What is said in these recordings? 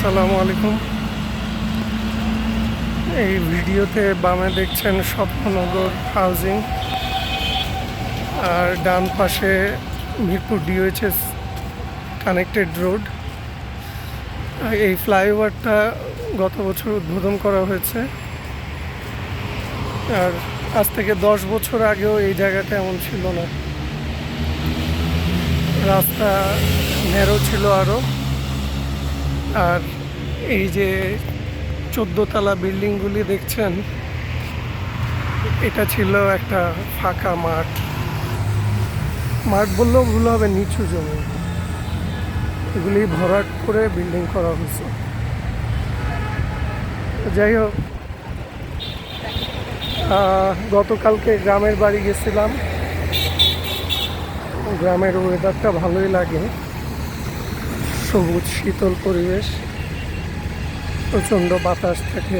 আসসালামু আলাইকুম। এই ভিডিওতে বামে দেখছেন স্বপ্ননগর হাউজিং, আর ডান পাশে মিরপুর ডিওএইচএস কানেক্টেড রোড। এই ফ্লাইওভারটা গত বছর উদ্বোধন করা হয়েছে, আর আজ থেকে 10 বছর আগেও এই জায়গাটা এমন ছিল না। রাস্তা ন্যারো ছিল আরও। আর এই যে 14 তলা বিল্ডিংগুলি দেখছেন, এটা ছিল একটা ফাঁকা মাঠ। মাঠ বললেও ভুল হবে, নিচু জমি। এগুলি ভরাট করে বিল্ডিং করা হয়েছে। যাই হোক, গতকালকে গ্রামের বাড়ি গেছিলাম। গ্রামের ওয়েদারটা ভালোই লাগে, সবুজ শীতল পরিবেশ, প্রচণ্ড বাতাস থাকে।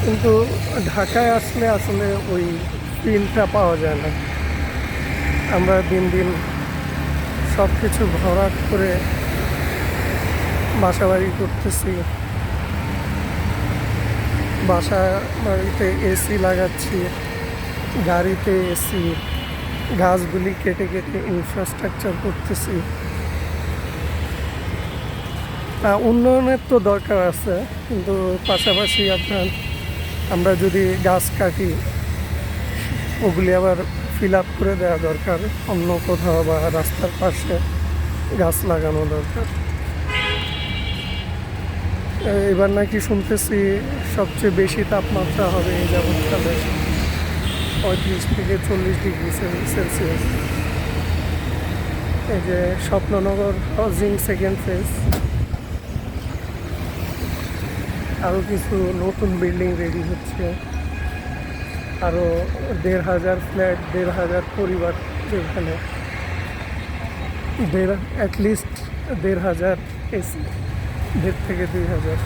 কিন্তু ঢাকায় আসলে আসলে ওই ফিলটা পাওয়া যায় না। আমরা দিন দিন সব কিছু ভরাট করে বাসা বাড়ি করতেছি, বাসা বাড়িতে এসি লাগাচ্ছি, গাড়িতে এসি, গাছগুলি কেটে কেটে ইনফ্রাস্ট্রাকচার করতেছি। উন্নয়নের তো দরকার আছে, কিন্তু পাশাপাশি আমরা যদি গাছ কাটি, ওগুলি আবার ফিল আপ করে দেওয়া দরকার। অন্য কোথাও বা রাস্তার পাশে গাছ লাগানো দরকার। এবার নাকি শুনতেছি সবচেয়ে বেশি তাপমাত্রা হবে এই যাবৎকালে, 35 থেকে 40 ডিগ্রি সেলসিয়াস। এই যে স্বপ্ননগর হাউজিং সেকেন্ড ফেজ, আরও কিছু নতুন বিল্ডিং রেডি হচ্ছে। আরও 1,500 ফ্ল্যাট, 1,500 পরিবার, যেখানে অ্যাটলিস্ট 1,500 এসি, 1,500 থেকে 2,000।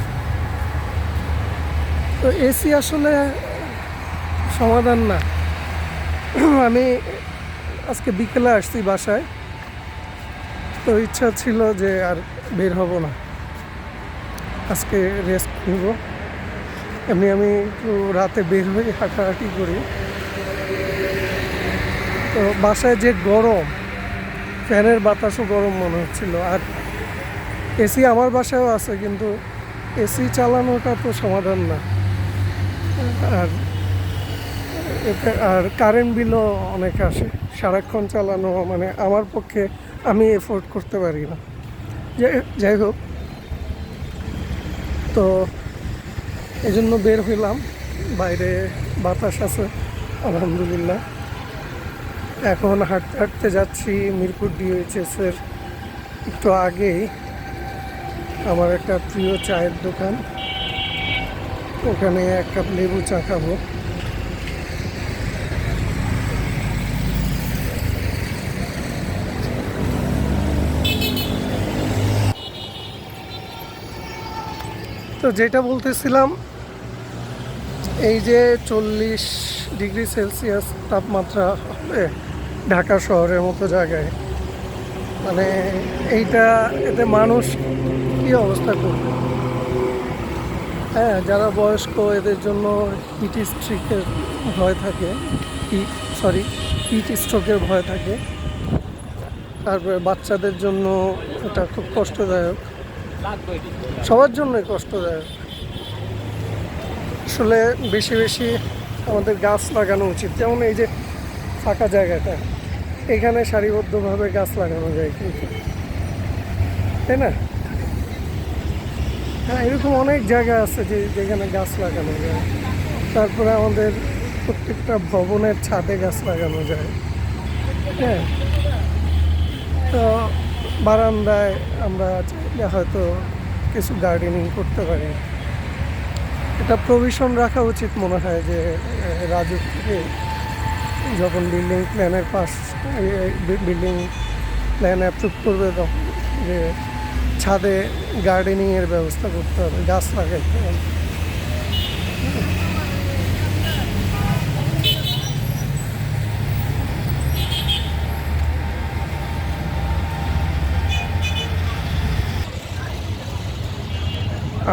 তো এসি আসলে সমাধান না। আমি আজকে বিকেলে আসছি বাসায়, তো ইচ্ছা ছিল যে আর বের হব না, আজকে রেস্ট নিব। এমনি আমি একটু রাতে বের হয়ে হাঁটাহাঁটি করি। তো বাসায় যে গরম, ফ্যানের বাতাসও গরম মনে হচ্ছিল। আর এসি আমার বাসায়ও আছে, কিন্তু এসি চালানোটা তো সমাধান না। আর আর কারেন্ট বিলও অনেক আসে সারাক্ষণ চালানো, মানে আমার পক্ষে আমি এফোর্ড করতে পারি না। যাই হোক, তো এই জন্য বের হইলাম। বাইরে বাতাস আছে আলহামদুলিল্লাহ। এখন হাঁটতে হাঁটতে যাচ্ছি মিরপুর ডিওএইচএসের একটু আগেই আমার একটা প্রিয় চায়ের দোকান, ওখানে এক কাপ লেবু চা খাবো। তো যেটা বলতেছিলাম, এই যে 40 ডিগ্রি সেলসিয়াস তাপমাত্রা হবে ঢাকা শহরের মতো জায়গায়, মানে এতে মানুষ কী অবস্থা করবে? হ্যাঁ, যারা বয়স্ক এদের জন্য হিট স্ট্রোকের ভয় থাকে, হিট স্ট্রোকের ভয় থাকে। তারপরে বাচ্চাদের জন্য এটা খুব কষ্টদায়ক, সবার জন্যই কষ্টদায়ক। আসলে বেশি বেশি আমাদের গাছ লাগানো উচিত। যেমন এই যে ফাঁকা জায়গাটা, এখানে সারিবদ্ধভাবে গাছ লাগানো যায়, কিন্তু তাই না? হ্যাঁ, এরকম অনেক জায়গা আছে যেখানে গাছ লাগানো যায়। তারপরে আমাদের প্রত্যেকটা ভবনের ছাদে গাছ লাগানো যায়। হ্যাঁ, তো বারান্দায় আমরা চাইলে হয়তো কিছু গার্ডেনিং করতে পারি। এটা প্রভিশন রাখা উচিত মনে হয়, যে রাজুক থেকে যখন বিল্ডিং প্ল্যান অ্যাপ্রুভ করবে, তখন যে ছাদে গার্ডেনিংয়ের ব্যবস্থা করতে হবে, গাছ লাগাইতে হবে।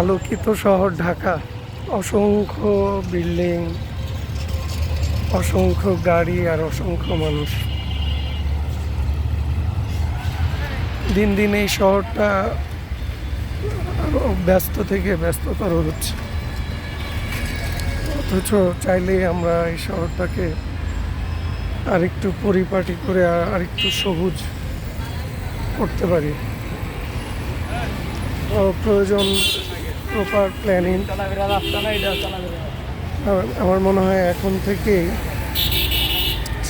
আলোকিত শহর ঢাকা, অসংখ্য বিল্ডিং, অসংখ্য গাড়ি আর অসংখ্য মানুষ। দিন দিন এই শহরটা আরো ব্যস্ত থেকে ব্যস্ততর হচ্ছে, অথচ চাইলেই আমরা এই শহরটাকে আরেকটু পরিপাটি করে আরেকটু সবুজ করতে পারি। প্রয়োজন প্রপার প্ল্যানিং। আমার মনে হয় এখন থেকেই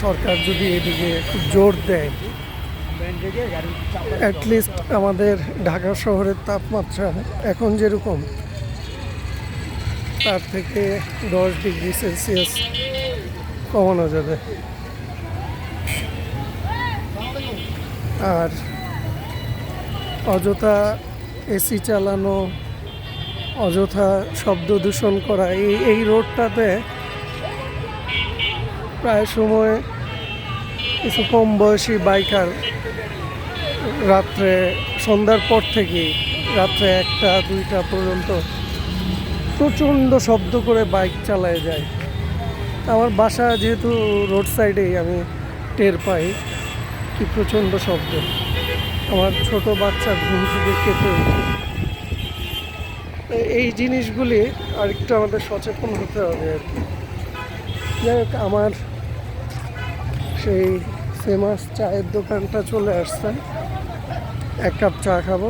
সরকার যদি এদিকে খুব জোর দেয়, অ্যাটলিস্ট আমাদের ঢাকা শহরের তাপমাত্রা এখন যেরকম তার থেকে 10 ডিগ্রি সেলসিয়াস কমানো যাবে। আর অযথা এসি চালানো, অযথা শব্দ দূষণ করা, এই রোডটাতে প্রায় সময় কিছু কম বয়সী বাইকার রাত্রে সন্ধ্যার পর থেকেই রাত্রে 1টা 2টা পর্যন্ত প্রচণ্ড শব্দ করে বাইক চালায় যায়। আমার বাসা যেহেতু রোড সাইডেই, আমি টের পাই কি প্রচণ্ড শব্দ। আমার ছোট বাচ্চা ঘুম থেকে কেঁপে ওঠে। এই জিনিসগুলি আরেকটু আমাদের সচেতন হতে হবে আর কি। যাই হোক, আমার সেই ফেমাস চায়ের দোকানটা চলে আসছে, 1 কাপ চা খাবো,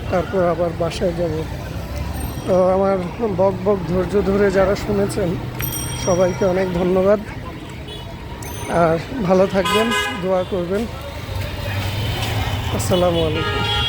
তারপর আবার বাসায় যাব। তো আমার বক বক ধৈর্য ধরে যারা শুনেছেন সবাইকে অনেক ধন্যবাদ। আর ভালো থাকবেন, দোয়া করবেন। আসসালামু আলাইকুম।